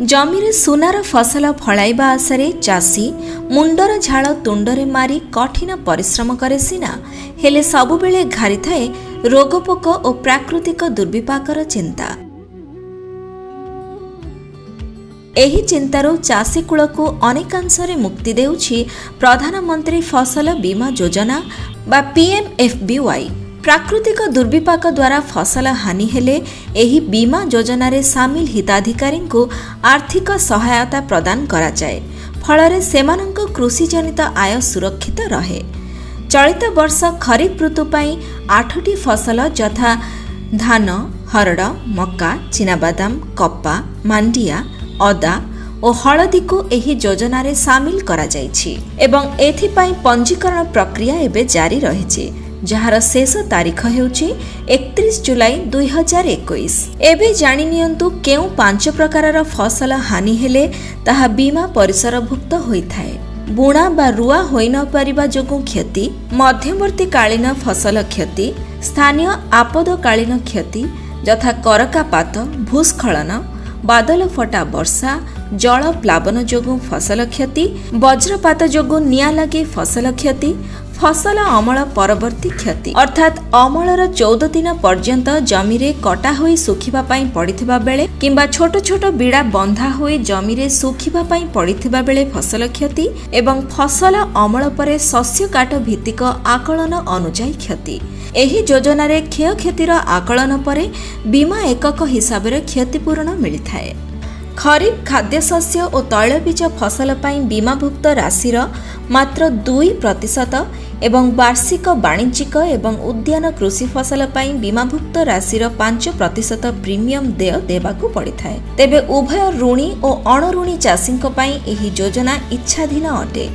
जमीरे सुनार फसल फलाइबा आशारे चाषी मुंडर झाड़ तुंडरे मारी कठिन परिश्रम करे सिना हेले सबुबेले घारी थाए रोगपोक और प्राकृतिक दुर्विपाकर चिंता। एही चिंतारू चाषी कूल को अनेकांशरे मुक्ति देउछि प्रधानमंत्री फसल बीमा योजना बा PMFBY। प्राकृतिक दुर्विपाक द्वारा फसल हानि हेले एही बीमा योजना रे सामिल हिताधिकारी को आर्थिक सहायता प्रदान करा जाए, फଳରେ सेमानंक कृषि जनित आय सुरक्षित रहे। चलित वर्ष खरीफ ऋतु पाई 8टी फसल यथा धान, हरड़, मक्का, चिनाबादाम, कप्पा, मांडिया, अदा और हलदी को एही योजना रे सामिल करा जाइछि एवं एथिपाई पंजीकरण प्रक्रिया एबे जारी रहिछि, जहार शेष तारीख हेउछि 31 जुलाई 2021। एबे जानि नियंतु केउ 5 प्रकारर फसल हानि हेले ताहा बीमा परिसरभुक्त होइथाए। बुणा बा रुआ होई न परिबा जोगु क्षति, मध्यवर्ती कालीन फसल क्षति, स्थानीय आपदकालीन क्षति यथा करकापात, भूस्खलन, बादल फटा वर्षा, जल प्लावन जोगु फसल क्षति, वज्रपात जोगु निया लगे फसल क्षति, फसल अमल परवर्ती क्षति अर्थात अमलर 14 दिन पर्यंत जमीरे कटा होई सुखिबा पई पड़िथिबा बेले किंबा छोट छोट बिड़ा बंधा होई जमीरे सुखिबा पई पड़िथिबा बेले फसल क्षति एवं फसल अमल परे शस्य काट भित्तिक आकलन अनुଯାयी क्षति। एही योजना रे क्षय क्षतिर आकलन परे बीमा एकक हिसाब रे क्षतिपूरण मिलिथाए। खरीफ खाद्यशस्य और तैलबीज फसल पई बीमाभुक्त राशिर मात्र 2% एवं वार्षिक वाणिज्यिक एवं उद्यान कृषि फसल पई बीमाभुक्त राशिर 5% प्रीमियम देय देबाकू पड़िथाए। तेबे उभय ऋणी और अणऋणी चाषींक पई एही योजना इच्छाधीन अटे।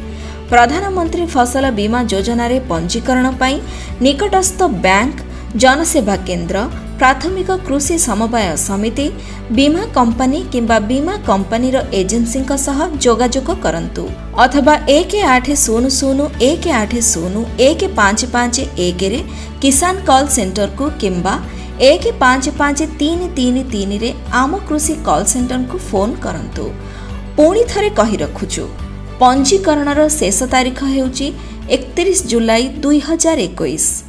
प्रधानमंत्री फसल बीमा योजना रे पंजीकरण पई निकटस्थ बैंक, जनसेवा केंद्र, प्राथमिक कृषि समवाय समिति, बीमा कंपनी किंबा बीमा कंपनीर एजेंसी सह जोगाजोग करंतु अथवा 1801801551 रे किसान कॉल सेंटर को किंबा 155333 रे आम कृषि कॉल सेंटर को फोन करंतु। पुणी थरे कहि रखुछु, पंजीकरणर शेष तारीख हेउची 31 जुलाई 2021।